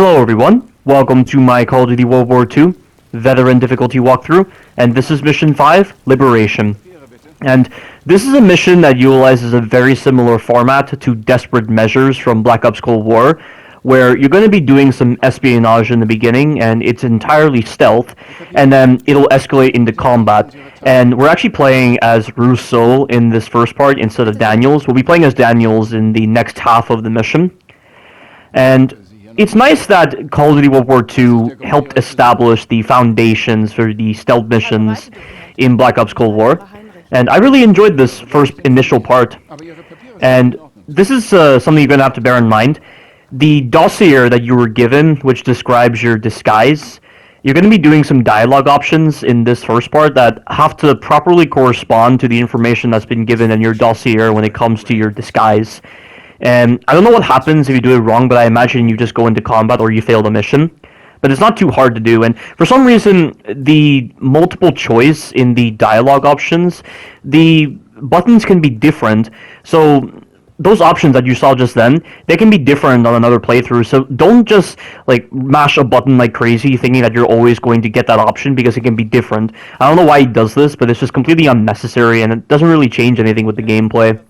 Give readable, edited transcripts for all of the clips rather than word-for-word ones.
Hello everyone, welcome to my Call of Duty World War II Veteran Difficulty walkthrough, and this is Mission 5, Liberation. And this is a mission that utilizes a very similar format to Desperate Measures from Black Ops Cold War, where you're going to be doing some espionage in the beginning, and it's entirely stealth, and then it'll escalate into combat. And we're actually playing as Rousseau in this first part instead of Daniels. We'll be playing as Daniels in the next half of the mission. And it's nice that Call of Duty World War II helped establish the foundations for the stealth missions in Black Ops Cold War, and I really enjoyed this first initial part. And this is something you're going to have to bear in mind. The dossier that you were given, which describes your disguise, you're going to be doing some dialogue options in this first part that have to properly correspond to the information that's been given in your dossier when it comes to your disguise. And I don't know what happens if you do it wrong, but I imagine you just go into combat or you fail the mission. But it's not too hard to do, and for some reason, the multiple choice in the dialogue options, the buttons can be different, so those options that you saw just then, they can be different on another playthrough, so don't just like mash a button like crazy thinking that you're always going to get that option, because it can be different. I don't know why he does this, but it's just completely unnecessary, and it doesn't really change anything with the gameplay.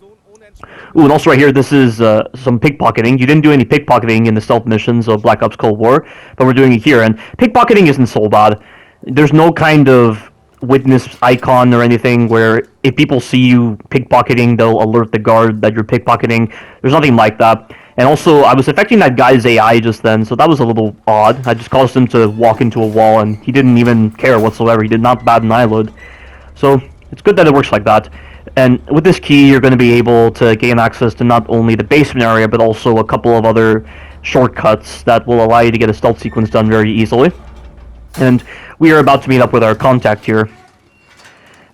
Ooh, and also right here, this is some pickpocketing. You didn't do any pickpocketing in the stealth missions of Black Ops Cold War, but we're doing it here. And pickpocketing isn't so bad. There's no kind of witness icon or anything where if people see you pickpocketing, they'll alert the guard that you're pickpocketing. There's nothing like that. And also, I was affecting that guy's AI just then, so that was a little odd. I just caused him to walk into a wall, and he didn't even care whatsoever. He did not bat an eyelid. So, it's good that it works like that. And with this key, you're going to be able to gain access to not only the basement area, but also a couple of other shortcuts that will allow you to get a stealth sequence done very easily. And we are about to meet up with our contact here.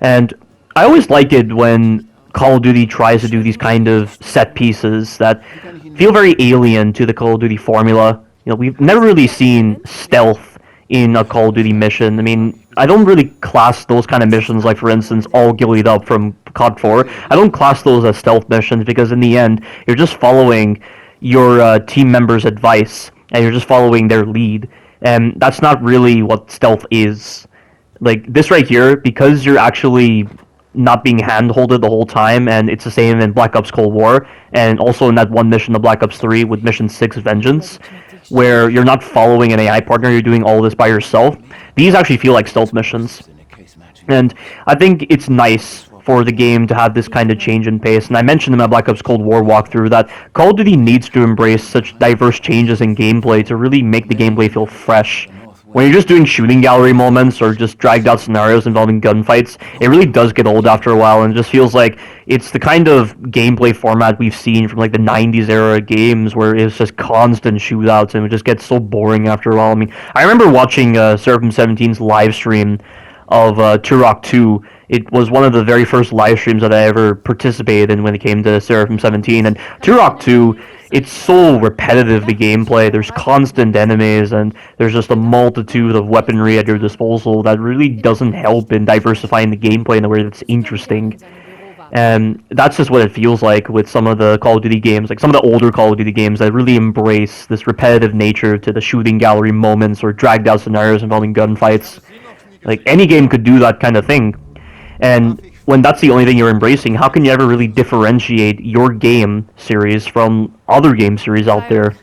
And I always like it when Call of Duty tries to do these kind of set pieces that feel very alien to the Call of Duty formula. You know, we've never really seen stealth in a Call of Duty mission. I mean, I don't really class those kind of missions, like for instance, All Gillied Up from COD 4. I don't class those as stealth missions because in the end, you're just following your team member's advice and you're just following their lead. And that's not really what stealth is. Like this right here, because you're actually not being hand-holded the whole time, and it's the same in Black Ops Cold War, and also in that one mission of Black Ops 3 with Mission 6 Vengeance, where you're not following an AI partner, you're doing all this by yourself. These actually feel like stealth missions. And I think it's nice for the game to have this kind of change in pace. And I mentioned in my Black Ops Cold War walkthrough that Call of Duty needs to embrace such diverse changes in gameplay to really make the gameplay feel fresh. When you're just doing shooting gallery moments or just dragged out scenarios involving gunfights, it really does get old after a while, and it just feels like it's the kind of gameplay format we've seen from like the 90s era games where it's just constant shootouts and it just gets so boring after a while. I mean, I remember watching Seraphim 17's live stream of Turok 2. It was one of the very first live streams that I ever participated in when it came to Seraphim 17, and Turok 2, it's so repetitive, the gameplay. There's constant enemies, and there's just a multitude of weaponry at your disposal that really doesn't help in diversifying the gameplay in a way that's interesting. And that's just what it feels like with some of the Call of Duty games, like some of the older Call of Duty games that really embrace this repetitive nature to the shooting gallery moments or dragged out scenarios involving gunfights. Like, any game could do that kind of thing. And when that's the only thing you're embracing, how can you ever really differentiate your game series from other game series out there?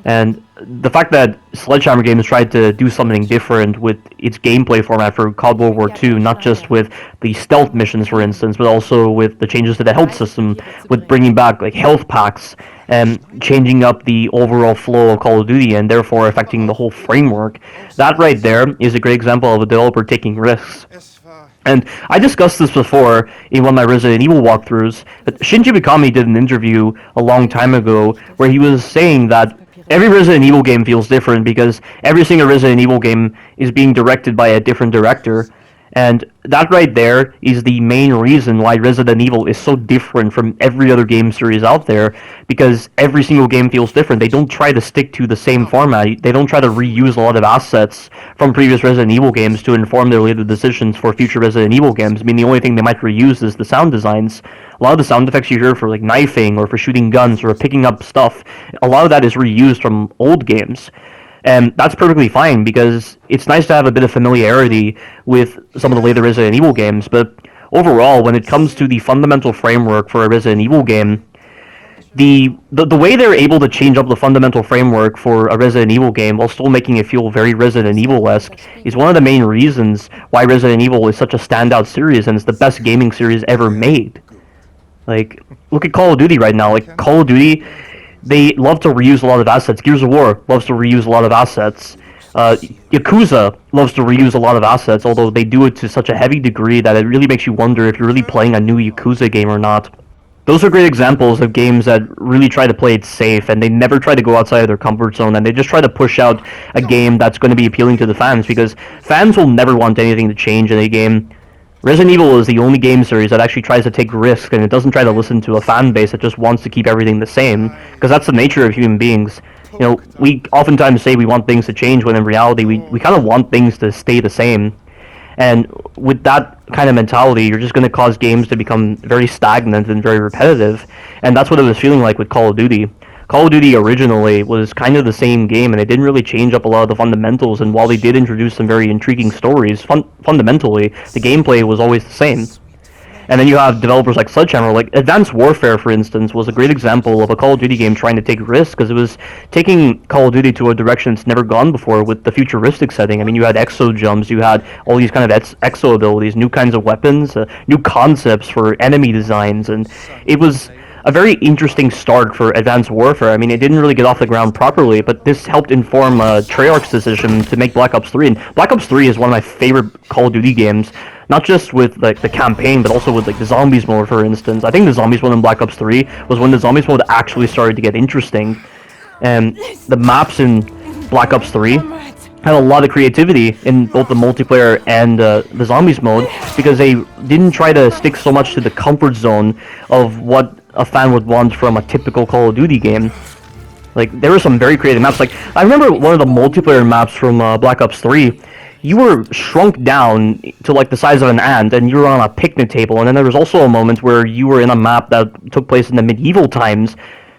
And the fact that Sledgehammer Games tried to do something different with its gameplay format for COD World War II, not just with the stealth missions, for instance, but also with the changes to the health system, with bringing back like health packs and changing up the overall flow of Call of Duty and therefore affecting the whole framework. That right there is a great example of a developer taking risks. And I discussed this before in one of my Resident Evil walkthroughs, but Shinji Mikami did an interview a long time ago where he was saying that every Resident Evil game feels different because every single Resident Evil game is being directed by a different director. And that right there is the main reason why Resident Evil is so different from every other game series out there, because every single game feels different. They don't try to stick to the same format. They don't try to reuse a lot of assets from previous Resident Evil games to inform their later decisions for future Resident Evil games. I mean, the only thing they might reuse is the sound designs. A lot of the sound effects you hear for like knifing or for shooting guns or picking up stuff, a lot of that is reused from old games. And that's perfectly fine because it's nice to have a bit of familiarity with some of the later Resident Evil games, but overall, when it comes to the fundamental framework for a Resident Evil game, the way they're able to change up the fundamental framework for a Resident Evil game while still making it feel very Resident Evil-esque is one of the main reasons why Resident Evil is such a standout series and it's the best gaming series ever made. Like, look at Call of Duty right now. Like, Call of Duty, they love to reuse a lot of assets. Gears of War loves to reuse a lot of assets. Yakuza loves to reuse a lot of assets, although they do it to such a heavy degree that it really makes you wonder if you're really playing a new Yakuza game or not. Those are great examples of games that really try to play it safe, and they never try to go outside of their comfort zone, and they just try to push out a game that's going to be appealing to the fans, because fans will never want anything to change in a game. Resident Evil is the only game series that actually tries to take risks, and it doesn't try to listen to a fan base that just wants to keep everything the same, because that's the nature of human beings. You know, we oftentimes say we want things to change, when in reality we kind of want things to stay the same. And with that kind of mentality, you're just going to cause games to become very stagnant and very repetitive. And that's what it was feeling like with Call of Duty. Call of Duty originally was kind of the same game, and they didn't really change up a lot of the fundamentals. And while they did introduce some very intriguing stories, fundamentally, the gameplay was always the same. And then you have developers like Sledgehammer, like Advanced Warfare, for instance, was a great example of a Call of Duty game trying to take risks, because it was taking Call of Duty to a direction it's never gone before with the futuristic setting. I mean, you had exo jumps, you had all these kind of exo abilities, new kinds of weapons, new concepts for enemy designs, and it was a very interesting start for Advanced Warfare. I mean, it didn't really get off the ground properly, but this helped inform Treyarch's decision to make Black Ops 3. And Black Ops 3 is one of my favorite Call of Duty games, not just with like the campaign, but also with like the zombies mode, for instance. I think the zombies mode in Black Ops 3 was when the zombies mode actually started to get interesting. And the maps in Black Ops 3 had a lot of creativity in both the multiplayer and the zombies mode, because they didn't try to stick so much to the comfort zone of what a fan would want from a typical Call of Duty game. Like, there were some very creative maps. Like, I remember one of the multiplayer maps from Black Ops 3. You were shrunk down to like the size of an ant, and you were on a picnic table. And then there was also a moment where you were in a map that took place in the medieval times.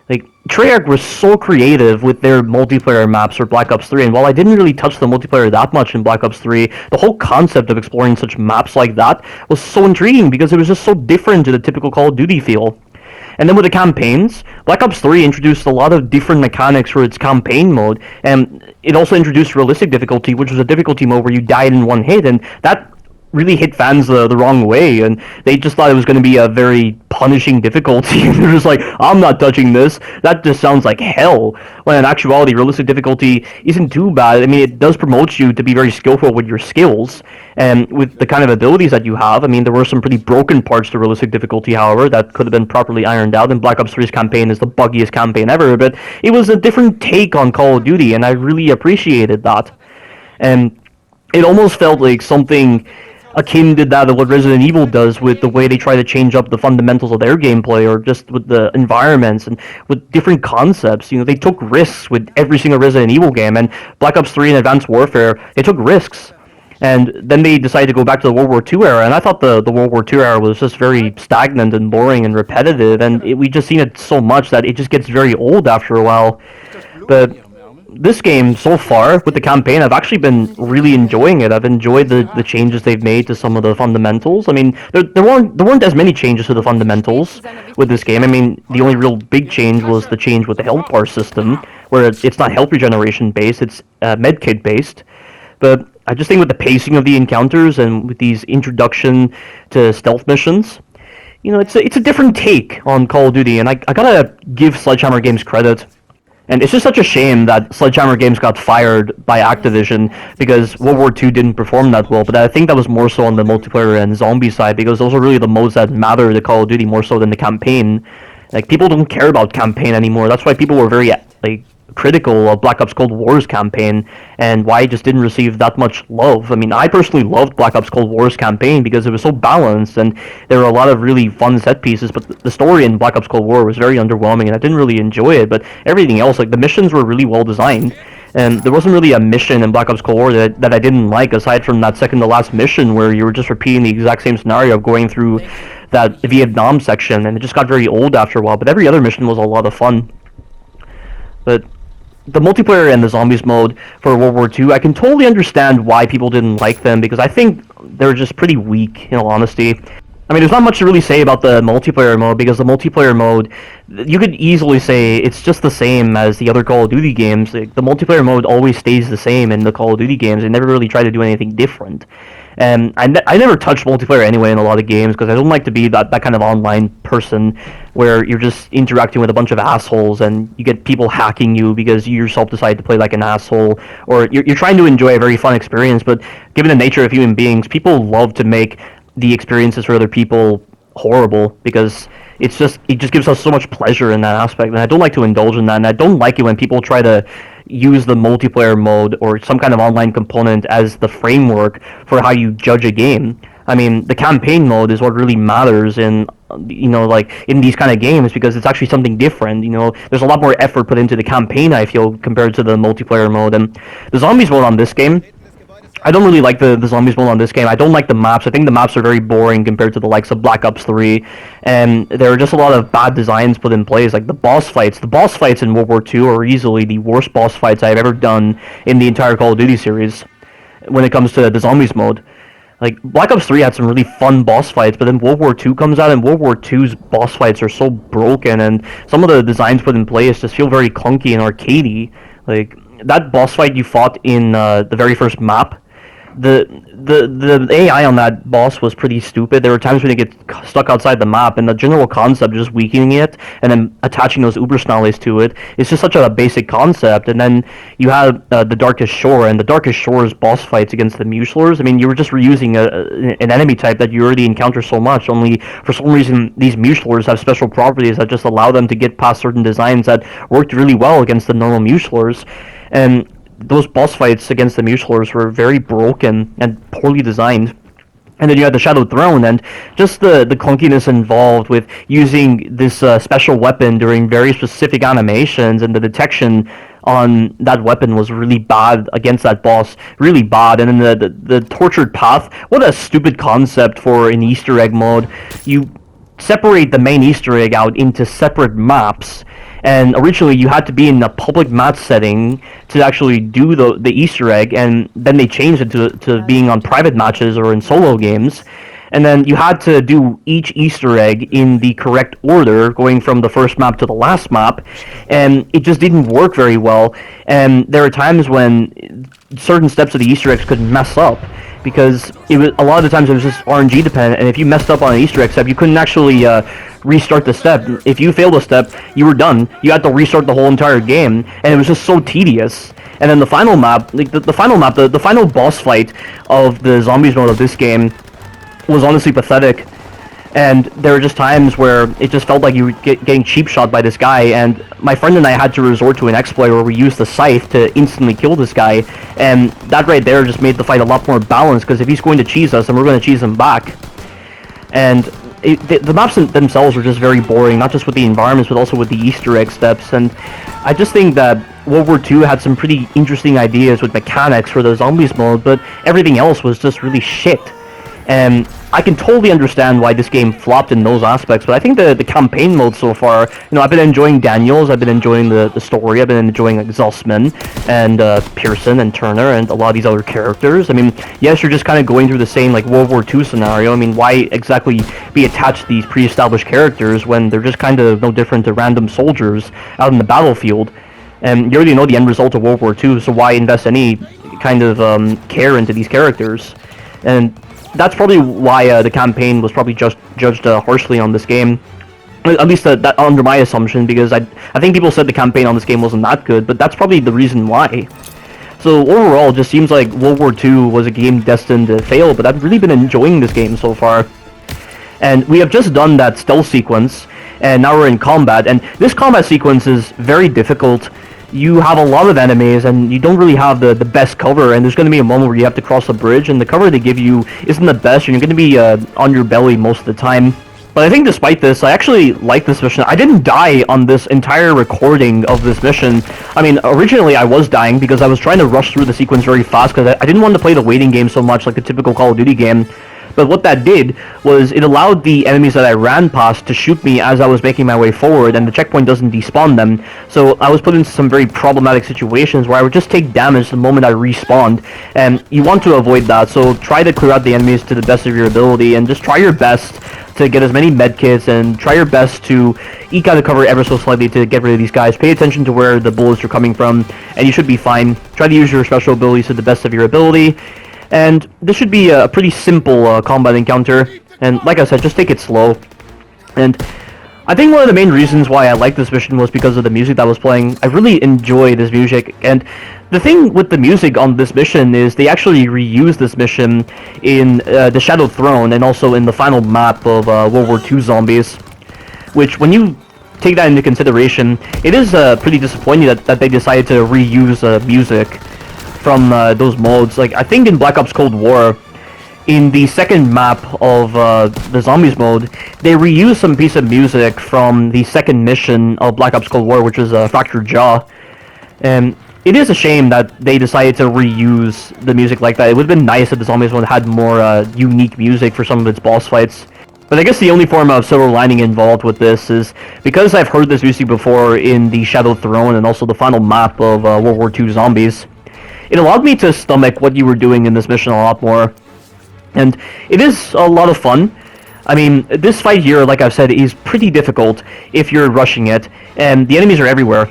Like, Treyarch was so creative with their multiplayer maps for Black Ops 3, and while I didn't really touch the multiplayer that much in Black Ops 3, the whole concept of exploring such maps like that was so intriguing, because it was just so different to the typical Call of Duty feel. And then with the campaigns, Black Ops 3 introduced a lot of different mechanics for its campaign mode, and it also introduced realistic difficulty, which was a difficulty mode where you died in one hit, and that really hit fans the wrong way, and they just thought it was going to be a very punishing difficulty, and they're just like, I'm not touching this, that just sounds like hell, when in actuality, realistic difficulty isn't too bad. I mean, it does promote you to be very skillful with your skills, and with the kind of abilities that you have. I mean, there were some pretty broken parts to realistic difficulty, however, that could have been properly ironed out, and Black Ops 3's campaign is the buggiest campaign ever, but it was a different take on Call of Duty, and I really appreciated that. And it almost felt like something akin to that of what Resident Evil does with the way they try to change up the fundamentals of their gameplay, or just with the environments and with different concepts. You know, they took risks with every single Resident Evil game, and Black Ops 3 and Advanced Warfare, they took risks. And then they decided to go back to the World War II era, and I thought the World War II era was just very stagnant and boring and repetitive, and we just seen it so much that it just gets very old after a while. But this game, so far, with the campaign, I've actually been really enjoying it. I've enjoyed the changes they've made to some of the fundamentals. I mean, there weren't as many changes to the fundamentals with this game. I mean, the only real big change was the change with the health bar system, where it's not health regeneration based, it's medkit based. But I just think with the pacing of the encounters and with these introduction to stealth missions, you know, it's a different take on Call of Duty, and I gotta give Sledgehammer Games credit. And it's just such a shame that Sledgehammer Games got fired by Activision, because World War II didn't perform that well, but I think that was more so on the multiplayer and zombie side, because those are really the modes that matter to Call of Duty more so than the campaign. Like, people don't care about campaign anymore. That's why people were very, like, critical of Black Ops Cold War's campaign and why it just didn't receive that much love. I mean, I personally loved Black Ops Cold War's campaign because it was so balanced and there were a lot of really fun set pieces, but the story in Black Ops Cold War was very underwhelming and I didn't really enjoy it, but everything else, like the missions were really well designed. And there wasn't really a mission in Black Ops Cold War that I didn't like, aside from that second to last mission where you were just repeating the exact same scenario of going through that Vietnam section, and it just got very old after a while, but every other mission was a lot of fun. But the multiplayer and the zombies mode for World War II, I can totally understand why people didn't like them, because I think they're just pretty weak, in all honesty. I mean, there's not much to really say about the multiplayer mode, because the multiplayer mode, you could easily say it's just the same as the other Call of Duty games. The multiplayer mode always stays the same in the Call of Duty games. They never really try to do anything different. And I never touched multiplayer anyway in a lot of games, because I don't like to be that kind of online person where you're just interacting with a bunch of assholes and you get people hacking you because you yourself decide to play like an asshole, or you're trying to enjoy a very fun experience, but given the nature of human beings, people love to make the experiences for other people horrible, because it just gives us so much pleasure in that aspect, and I don't like to indulge in that, and I don't like it when people try to use the multiplayer mode or some kind of online component as the framework for how you judge a game. I mean, the campaign mode is what really matters in, like in these kind of games, because it's actually something different. There's a lot more effort put into the campaign, I feel, compared to the multiplayer mode. And the zombies mode on this game, I don't really like the zombies mode on this game. I don't like the maps. I think the maps are very boring compared to the likes of Black Ops 3. And there are just a lot of bad designs put in place. Like the boss fights. The boss fights in World War II are easily the worst boss fights I've ever done in the entire Call of Duty series when it comes to the zombies mode. Like, Black Ops 3 had some really fun boss fights, but then World War II comes out, and World War II's boss fights are so broken, and some of the designs put in place just feel very clunky and arcadey. Like, that boss fight you fought in the very first map, the AI on that boss was pretty stupid. There were times when you get stuck outside the map, and the general concept of just weakening it and then attaching those Ubersnallies to it is just such a basic concept. And then you have the Darkest Shore, and the Darkest Shore's boss fights against the Muselers. I mean, you were just reusing an enemy type that you already encounter so much, only for some reason these Muselers have special properties that just allow them to get past certain designs that worked really well against the normal Muselers. And those boss fights against the Muselers were very broken and poorly designed. And then you had the Shadow Throne, and just the clunkiness involved with using this special weapon during very specific animations, and the detection on that weapon was really bad against that boss, really bad. And then the Tortured Path, what a stupid concept for an Easter egg mode. You separate the main Easter egg out into separate maps, and originally you had to be in a public match setting to actually do the Easter egg, and then they changed it to being on private matches or in solo games. And then you had to do each Easter egg in the correct order, going from the first map to the last map, and it just didn't work very well. And there are times when certain steps of the Easter eggs could mess up, because it was, a lot of the times it was just RNG dependent, and if you messed up on an Easter egg step, you couldn't actually restart the step. If you failed a step, you were done. You had to restart the whole entire game, and it was just so tedious. And then the final map, like the final boss fight of the zombies mode of this game was honestly pathetic. And there were just times where it just felt like you were getting cheap shot by this guy, and my friend and I had to resort to an exploit where we used the scythe to instantly kill this guy, and that right there just made the fight a lot more balanced, because if he's going to cheese us, then we're going to cheese him back. And the maps themselves were just very boring, not just with the environments, but also with the Easter egg steps. And I just think that World War II had some pretty interesting ideas with mechanics for the zombies mode, but everything else was just really shit. And I can totally understand why this game flopped in those aspects, but I think the campaign mode so far, I've been enjoying Daniels, I've been enjoying the story, I've been enjoying like Zussman and Pearson and Turner and a lot of these other characters. I mean, yes, you're just kind of going through the same like World War II scenario. I mean, why exactly be attached to these pre-established characters when they're just kind of no different to random soldiers out in the battlefield? And you already know the end result of World War II, so why invest any kind of care into these characters? And that's probably why the campaign was probably judged harshly on this game. At least that under my assumption, because I think people said the campaign on this game wasn't that good, but that's probably the reason why. So overall, it just seems like World War II was a game destined to fail, but I've really been enjoying this game so far. And we have just done that stealth sequence, and now we're in combat, and this combat sequence is very difficult. you have a lot of enemies and you don't really have the best cover, and there's going to be a moment where you have to cross a bridge and the cover they give you isn't the best, and you're going to be on your belly most of the time. But I think despite this, I actually like this mission. I didn't die on this entire recording of this mission. I mean, originally I was dying because I was trying to rush through the sequence very fast because I didn't want to play the waiting game so much like a typical Call of Duty game. But what that did was it allowed the enemies that I ran past to shoot me as I was making my way forward, and the checkpoint doesn't despawn them. So I was put into some very problematic situations where I would just take damage the moment I respawned, and you want to avoid that. So try to clear out the enemies to the best of your ability, and just try your best to get as many medkits, and try your best to eke out the cover ever so slightly to get rid of these guys. Pay attention to where the bullets are coming from, and you should be fine. Try to use your special abilities to the best of your ability. And this should be a pretty simple combat encounter, and like I said, just take it slow. And I think one of the main reasons why I liked this mission was because of the music that was playing. I really enjoy this music, and the thing with the music on this mission is they actually reused this mission in the Shadow Throne and also in the final map of World War II Zombies, which when you take that into consideration, it is pretty disappointing that they decided to reuse music from those modes. Like, I think in Black Ops Cold War, in the second map of the Zombies mode, they reused some piece of music from the second mission of Black Ops Cold War, which was Fractured Jaw. And it is a shame that they decided to reuse the music like that. It would have been nice if the Zombies one had more unique music for some of its boss fights. But I guess the only form of silver lining involved with this is because I've heard this music before in the Shadow Throne and also the final map of World War II Zombies, it allowed me to stomach what you were doing in this mission a lot more. And it is a lot of fun. I mean, this fight here, like I've said, is pretty difficult if you're rushing it, and the enemies are everywhere.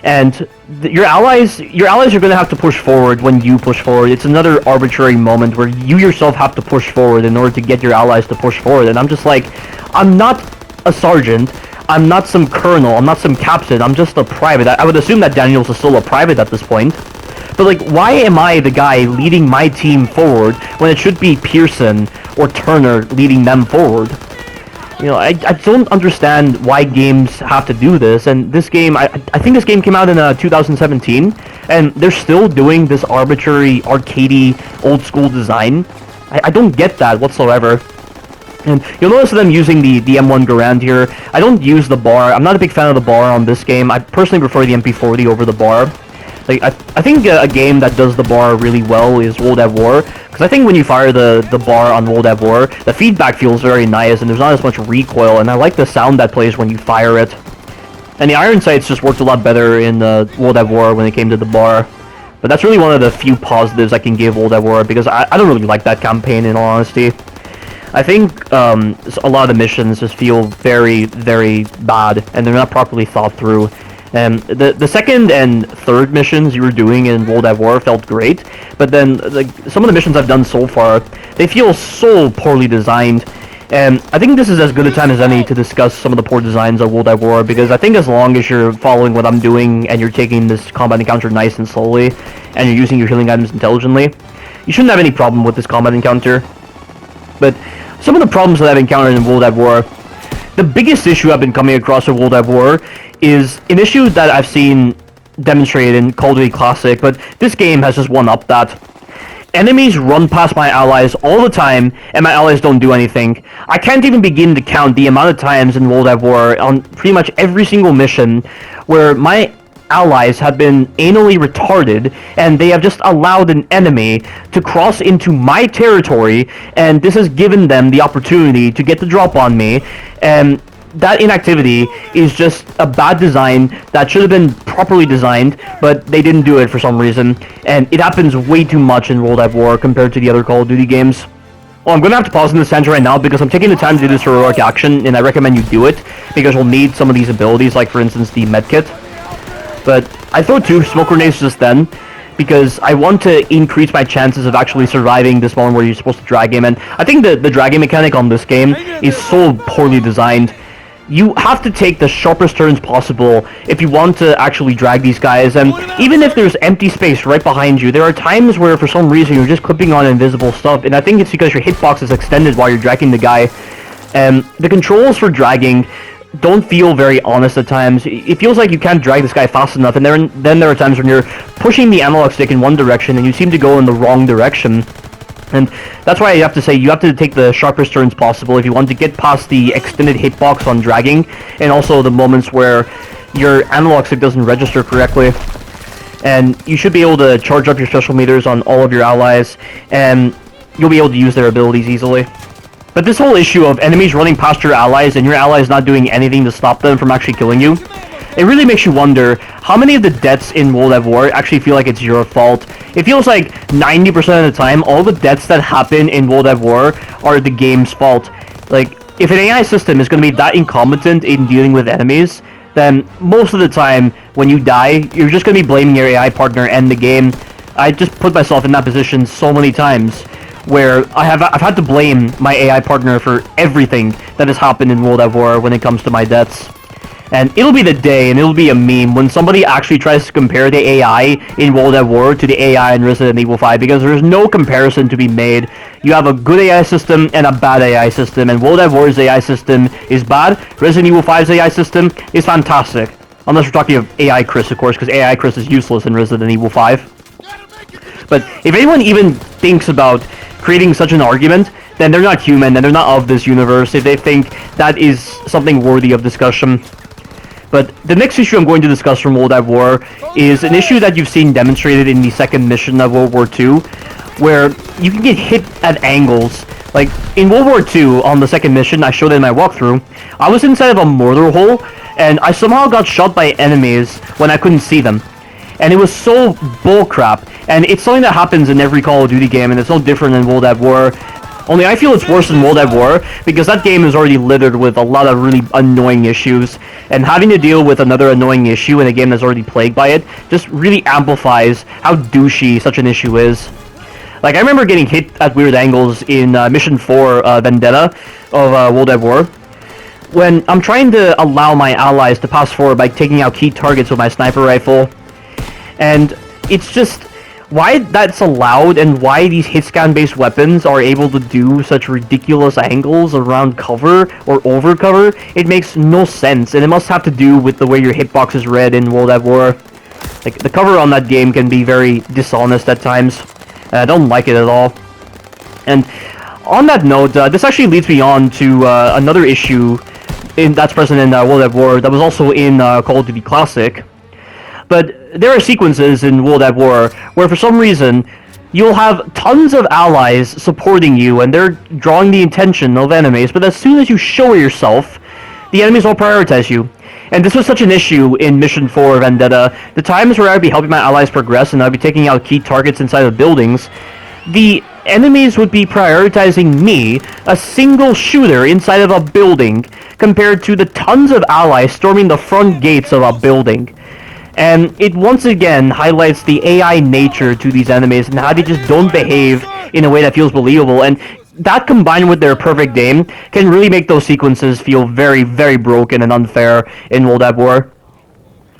And your allies are going to have to push forward when you push forward. It's another arbitrary moment where you yourself have to push forward in order to get your allies to push forward. And I'm just like, I'm not a sergeant, I'm not some colonel, I'm not some captain, I'm just a private. I would assume that Daniels is still a private at this point. But, like, why am I the guy leading my team forward when it should be Pearson or Turner leading them forward? You know, I don't understand why games have to do this, and this game, I think this game came out in 2017, and they're still doing this arbitrary, arcadey, old-school design. I don't get that whatsoever. And you'll notice them using the M1 Garand here. I don't use the bar. I'm not a big fan of the bar on this game. I personally prefer the MP40 over the bar. Like, I think a game that does the bar really well is World at War, because I think when you fire the bar on World at War, the feedback feels very nice, and there's not as much recoil, and I like the sound that plays when you fire it. And the iron sights just worked a lot better in World at War when it came to the bar. But that's really one of the few positives I can give World at War, because I don't really like that campaign, in all honesty. I think a lot of the missions just feel very, very bad, and they're not properly thought through. The second and third missions you were doing in World at War felt great, but then like some of the missions I've done so far, they feel so poorly designed. And I think this is as good a time as any to discuss some of the poor designs of World at War, because I think as long as you're following what I'm doing and you're taking this combat encounter nice and slowly, and you're using your healing items intelligently, you shouldn't have any problem with this combat encounter. But some of the problems that I've encountered in World at War, the biggest issue I've been coming across with World at War is an issue that I've seen demonstrated in Call of Duty Classic, but this game has just one-upped that. Enemies run past my allies all the time, and my allies don't do anything. I can't even begin to count the amount of times in World at War, on pretty much every single mission, where my allies have been anally retarded, and they have just allowed an enemy to cross into my territory, and this has given them the opportunity to get the drop on me, and that inactivity is just a bad design that should have been properly designed, but they didn't do it for some reason, and it happens way too much in World at War compared to the other Call of Duty games. Well, I'm going to have to pause in this tangent right now because I'm taking the time to do this heroic action, and I recommend you do it, because we'll need some of these abilities, like for instance the medkit. But I throw 2 smoke grenades just then, because I want to increase my chances of actually surviving this moment where you're supposed to drag him, and I think the dragging mechanic on this game is so poorly designed. You have to take the sharpest turns possible if you want to actually drag these guys, and even if there's empty space right behind you, there are times where for some reason you're just clipping on invisible stuff, and I think it's because your hitbox is extended while you're dragging the guy. And the controls for dragging don't feel very honest at times. It feels like you can't drag this guy fast enough, and then there are times when you're pushing the analog stick in one direction and you seem to go in the wrong direction. And that's why I have to say you have to take the sharpest turns possible if you want to get past the extended hitbox on dragging, and also the moments where your analog stick doesn't register correctly. And you should be able to charge up your special meters on all of your allies, and you'll be able to use their abilities easily. But this whole issue of enemies running past your allies and your allies not doing anything to stop them from actually killing you, it really makes you wonder how many of the deaths in World at War actually feel like it's your fault. It feels like 90% of the time, all the deaths that happen in World at War are the game's fault. Like, if an AI system is going to be that incompetent in dealing with enemies, then most of the time, when you die, you're just going to be blaming your AI partner and the game. I just put myself in that position so many times, where I've had to blame my AI partner for everything that has happened in World at War when it comes to my deaths. And it'll be the day, and it'll be a meme, when somebody actually tries to compare the AI in World at War to the AI in Resident Evil 5, because there's no comparison to be made. You have a good AI system and a bad AI system, and World at War's AI system is bad. Resident Evil 5's AI system is fantastic. Unless we're talking of AI Chris, of course, because AI Chris is useless in Resident Evil 5. But if anyone even thinks about creating such an argument, then they're not human, and they're not of this universe if they think that is something worthy of discussion. But the next issue I'm going to discuss from World at War is an issue that you've seen demonstrated in the second mission of World War II, where you can get hit at angles. Like, in World War II, on the second mission, I showed it in my walkthrough, I was inside of a mortar hole, and I somehow got shot by enemies when I couldn't see them. And it was so bullcrap, and it's something that happens in every Call of Duty game, and it's no different in World at War. Only I feel it's worse in World at War, because that game is already littered with a lot of really annoying issues, and having to deal with another annoying issue in a game that's already plagued by it just really amplifies how douchey such an issue is. Like, I remember getting hit at weird angles in Mission 4, Vendetta, of World at War, when I'm trying to allow my allies to pass forward by taking out key targets with my sniper rifle. And it's just why that's allowed, and why these hit scan based weapons are able to do such ridiculous angles around cover or over cover. It makes no sense, and it must have to do with the way your hitbox is read in World at War. Like, the cover on that game can be very dishonest at times, and I don't like it at all. And on that note, this actually leads me on to another issue that's present in World at War that was also in Call of Duty Classic. But there are sequences in World at War where for some reason you'll have tons of allies supporting you and they're drawing the attention of enemies, but as soon as you show yourself, the enemies will prioritize you. And this was such an issue in Mission 4 Vendetta. The times where I'd be helping my allies progress and I'd be taking out key targets inside of buildings, the enemies would be prioritizing me, a single shooter inside of a building, compared to the tons of allies storming the front gates of a building. And it once again highlights the AI nature to these enemies and how they just don't behave in a way that feels believable. And that, combined with their perfect aim, can really make those sequences feel very, very broken and unfair in World at War.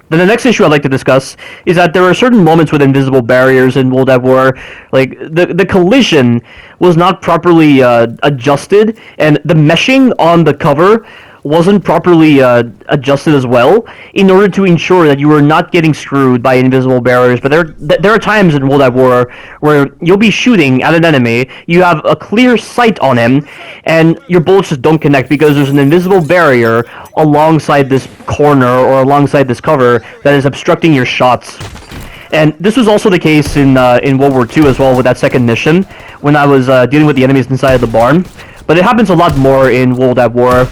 Then the next issue I'd like to discuss is that there are certain moments with invisible barriers in World at War. Like, the collision was not properly adjusted, and the meshing on the cover wasn't properly adjusted as well in order to ensure that you were not getting screwed by invisible barriers. But there are times in World at War where you'll be shooting at an enemy, you have a clear sight on him, and your bullets just don't connect because there's an invisible barrier alongside this corner or alongside this cover that is obstructing your shots. And this was also the case in World War II as well with that second mission when I was dealing with the enemies inside of the barn. But it happens a lot more in World at War.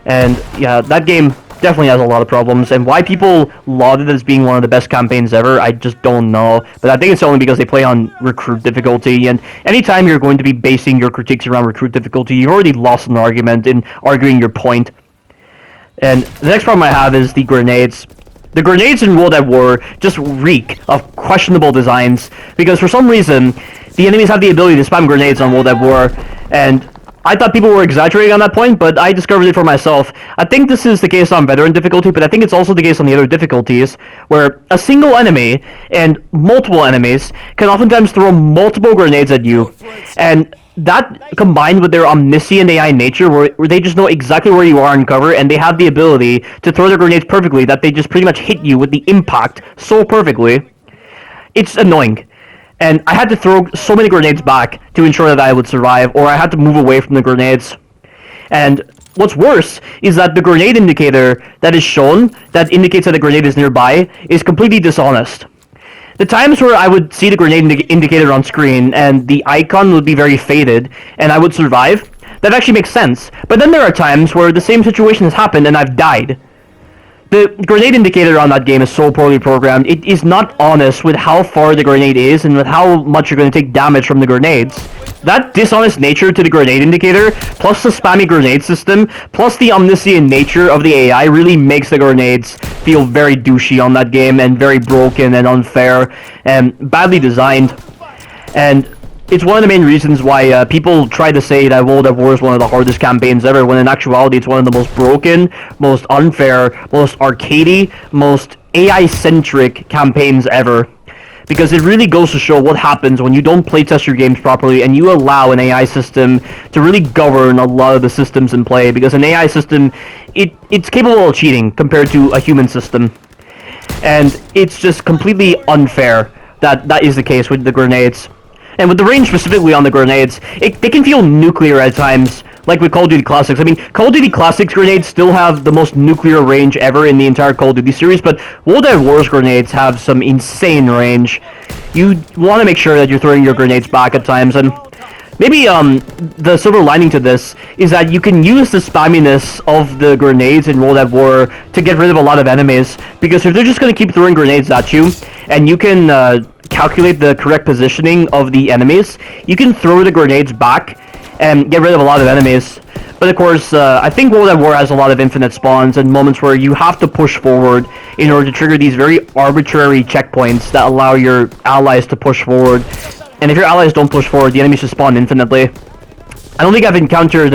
And yeah, that game definitely has a lot of problems, and why people laud it as being one of the best campaigns ever, I just don't know. But I think it's only because they play on recruit difficulty, and anytime you're going to be basing your critiques around recruit difficulty, you've already lost an argument in arguing your point. And the next problem I have is the grenades. The grenades in World at War just reek of questionable designs, because for some reason, the enemies have the ability to spam grenades on World at War, and I thought people were exaggerating on that point, but I discovered it for myself. I think this is the case on veteran difficulty, but I think it's also the case on the other difficulties, where a single enemy and multiple enemies can oftentimes throw multiple grenades at you. And that combined with their omniscient AI nature, where they just know exactly where you are on cover, and they have the ability to throw their grenades perfectly, that they just pretty much hit you with the impact so perfectly, it's annoying. And I had to throw so many grenades back to ensure that I would survive, or I had to move away from the grenades. And what's worse is that the grenade indicator that is shown, that indicates that a grenade is nearby, is completely dishonest. The times where I would see the grenade indicator on screen and the icon would be very faded and I would survive, that actually makes sense. But then there are times where the same situation has happened and I've died. The grenade indicator on that game is so poorly programmed. It is not honest with how far the grenade is and with how much you're going to take damage from the grenades. That dishonest nature to the grenade indicator, plus the spammy grenade system, plus the omniscient nature of the AI really makes the grenades feel very douchey on that game and very broken and unfair and badly designed. And it's one of the main reasons why people try to say that World at War is one of the hardest campaigns ever, when in actuality it's one of the most broken, most unfair, most arcadey, most AI-centric campaigns ever. Because it really goes to show what happens when you don't playtest your games properly and you allow an AI system to really govern a lot of the systems in play. Because an AI system, it's capable of cheating compared to a human system. And it's just completely unfair that that is the case with the grenades. And with the range specifically on the grenades, they can feel nuclear at times, like with Call of Duty Classics. I mean, Call of Duty Classics grenades still have the most nuclear range ever in the entire Call of Duty series, but World at War's grenades have some insane range. You want to make sure that you're throwing your grenades back at times, and maybe the silver lining to this is that you can use the spamminess of the grenades in World at War to get rid of a lot of enemies, because if they're just going to keep throwing grenades at you, and you can calculate the correct positioning of the enemies, you can throw the grenades back and get rid of a lot of enemies. But of course, I think World at War has a lot of infinite spawns and moments where you have to push forward in order to trigger these very arbitrary checkpoints that allow your allies to push forward. And if your allies don't push forward, the enemies just spawn infinitely. I don't think I've encountered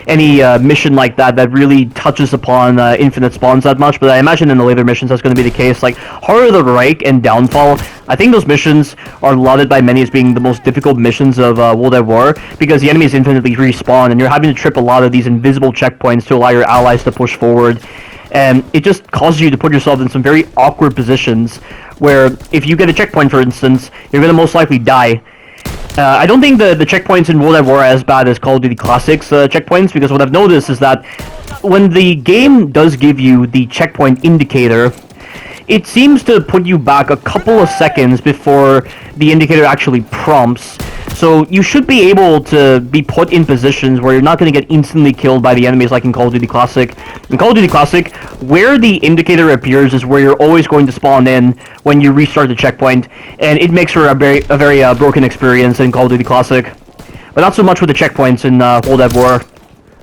any mission like that that really touches upon infinite spawns that much, but I imagine in the later missions that's going to be the case. Like Heart of the Reich and Downfall, I think those missions are lauded by many as being the most difficult missions of World at War, because the enemies infinitely respawn, and you're having to trip a lot of these invisible checkpoints to allow your allies to push forward. And it just causes you to put yourself in some very awkward positions, where if you get a checkpoint, for instance, you're going to most likely die. I don't think the checkpoints in World at War are as bad as Call of Duty Classics checkpoints, because what I've noticed is that when the game does give you the checkpoint indicator, it seems to put you back a couple of seconds before the indicator actually prompts. So you should be able to be put in positions where you're not going to get instantly killed by the enemies like in Call of Duty Classic. In Call of Duty Classic, where the indicator appears is where you're always going to spawn in when you restart the checkpoint, and it makes for a very broken experience in Call of Duty Classic. But not so much with the checkpoints in World at War.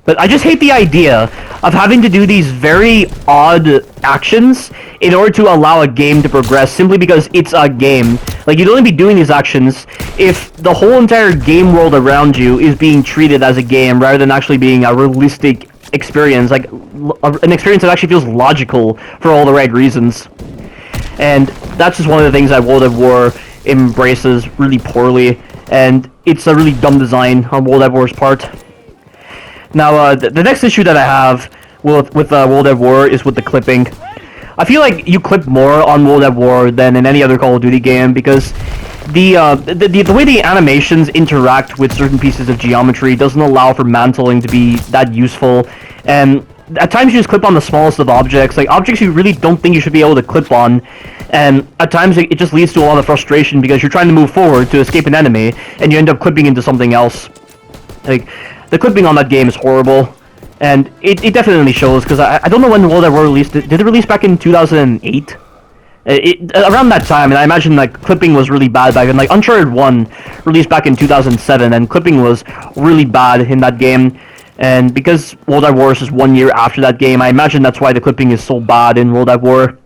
But I just hate the idea of having to do these very odd actions in order to allow a game to progress simply because it's a game. Like, you'd only be doing these actions if the whole entire game world around you is being treated as a game rather than actually being a realistic experience, like an experience that actually feels logical for all the right reasons. And that's just one of the things that World at War embraces really poorly, and it's a really dumb design on World at War's part. Now, the next issue that I have with World at War is with the clipping. I feel like you clip more on World at War than in any other Call of Duty game, because the way the animations interact with certain pieces of geometry doesn't allow for mantling to be that useful, and at times you just clip on the smallest of objects, like objects you really don't think you should be able to clip on, and at times it just leads to a lot of frustration because you're trying to move forward to escape an enemy, and you end up clipping into something else. Like, the clipping on that game is horrible, and it definitely shows, because I don't know when World at War released. Did it release back in 2008? Around that time, and I imagine like clipping was really bad back then. Like Uncharted 1 released back in 2007, and clipping was really bad in that game. And because World at War is just 1 year after that game, I imagine that's why the clipping is so bad in World at War.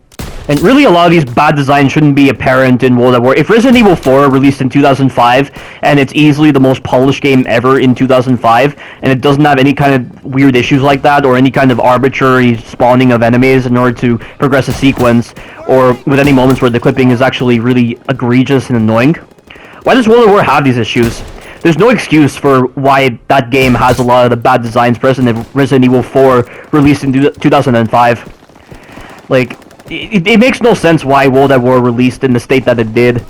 And really, a lot of these bad designs shouldn't be apparent in World at War. If Resident Evil 4 released in 2005, and it's easily the most polished game ever in 2005, and it doesn't have any kind of weird issues like that, or any kind of arbitrary spawning of enemies in order to progress a sequence, or with any moments where the clipping is actually really egregious and annoying, why does World at War have these issues? there's no excuse for why that game has a lot of the bad designs present in Resident Evil 4, released in 2005. Like, it makes no sense why World at War released in the state that it did.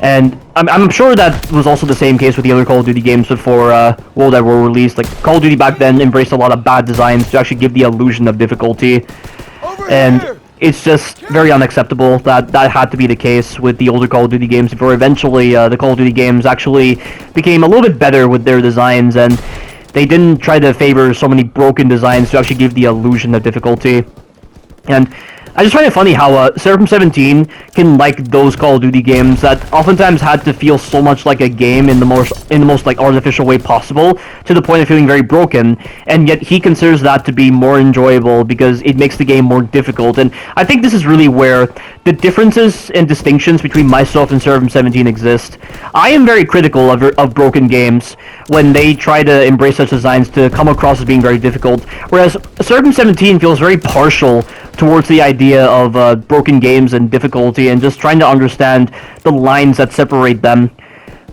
And I'm sure that was also the same case with the other Call of Duty games before World at War released. Like, Call of Duty back then embraced a lot of bad designs to actually give the illusion of difficulty. And it's just very unacceptable that that had to be the case with the older Call of Duty games before eventually the Call of Duty games actually became a little bit better with their designs, and they didn't try to favor so many broken designs to actually give the illusion of difficulty. And I just find it funny how Seraphim 17 can like those Call of Duty games that oftentimes had to feel so much like a game in the most like artificial way possible, to the point of feeling very broken, and yet he considers that to be more enjoyable because it makes the game more difficult. And I think this is really where the differences and distinctions between myself and Seraphim 17 exist. I am very critical of broken games when they try to embrace such designs to come across as being very difficult, whereas Seraphim 17 feels very partial towards the idea of broken games and difficulty, and just trying to understand the lines that separate them.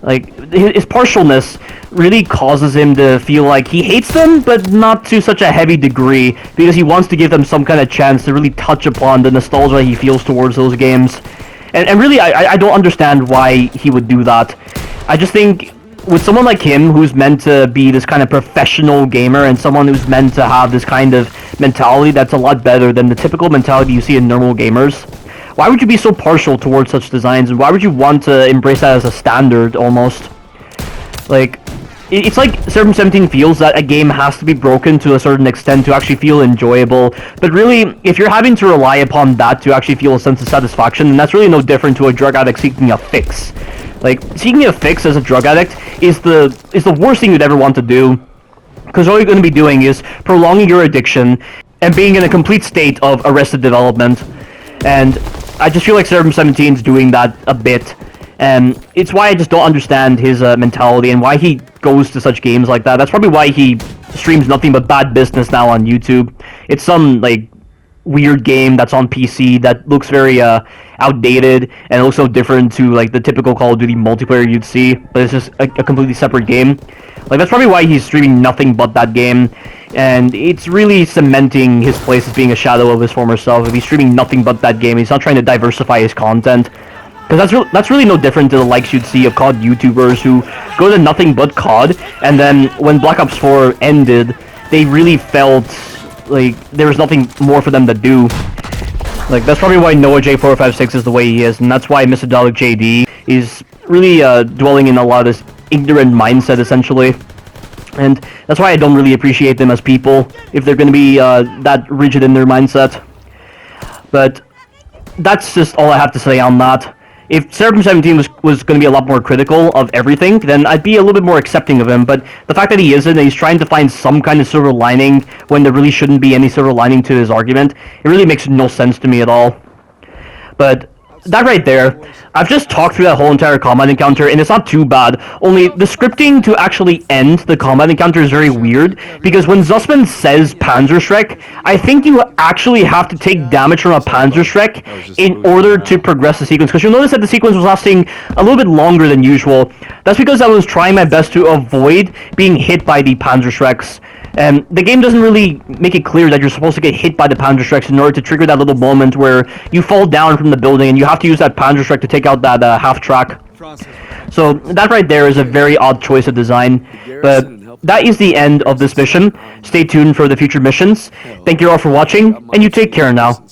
Like, his partialness really causes him to feel like he hates them, but not to such a heavy degree, because he wants to give them some kind of chance to really touch upon the nostalgia he feels towards those games. And really, I don't understand why he would do that. I just think with someone like him, who's meant to be this kind of professional gamer, and someone who's meant to have this kind of mentality that's a lot better than the typical mentality you see in normal gamers, why would you be so partial towards such designs, and why would you want to embrace that as a standard, almost? Like, it's like Seraphim 17 feels that a game has to be broken to a certain extent to actually feel enjoyable, but really, if you're having to rely upon that to actually feel a sense of satisfaction, then that's really no different to a drug addict seeking a fix. Like, seeking a fix as a drug addict is the worst thing you'd ever want to do, because all you're going to be doing is prolonging your addiction and being in a complete state of arrested development. And I just feel like Seraphim 17 is doing that a bit, and it's why I just don't understand his mentality and why he goes to such games like that. That's probably why he streams nothing but bad business now on YouTube. It's some, like, weird game that's on PC that looks very outdated, and it looks so different to like the typical Call of Duty multiplayer you'd see, but it's just a completely separate game. Like, that's probably why he's streaming nothing but that game, and it's really cementing his place as being a shadow of his former self. If he's streaming nothing but that game, he's not trying to diversify his content, because that's really no different to the likes you'd see of COD YouTubers who go to nothing but COD, and then when Black Ops 4 ended, they really felt like there was nothing more for them to do. Like, that's probably why Noah J456 is the way he is, and that's why Mr. Dalek JD is really dwelling in a lot of this ignorant mindset, essentially. And that's why I don't really appreciate them as people, if they're going to be that rigid in their mindset. But that's just all I have to say on that. If Seraphim 17 was going to be a lot more critical of everything, then I'd be a little bit more accepting of him, but the fact that he isn't, and he's trying to find some kind of silver lining when there really shouldn't be any silver lining to his argument, it really makes no sense to me at all. But that right there, I've just talked through that whole entire combat encounter, and it's not too bad, only the scripting to actually end the combat encounter is very weird, because when Zussman says Panzerschreck, I think you actually have to take damage from a Panzerschreck in order to progress the sequence, because you'll notice that the sequence was lasting a little bit longer than usual. That's because I was trying my best to avoid being hit by the Panzerschrecks. And the game doesn't really make it clear that you're supposed to get hit by the Panzerschrecks in order to trigger that little moment where you fall down from the building and you have to use that Panzerschreck to take out that half-track. So that right there is a very odd choice of design, but that is the end of this mission. Stay tuned for the future missions. Thank you all for watching, and you take care now.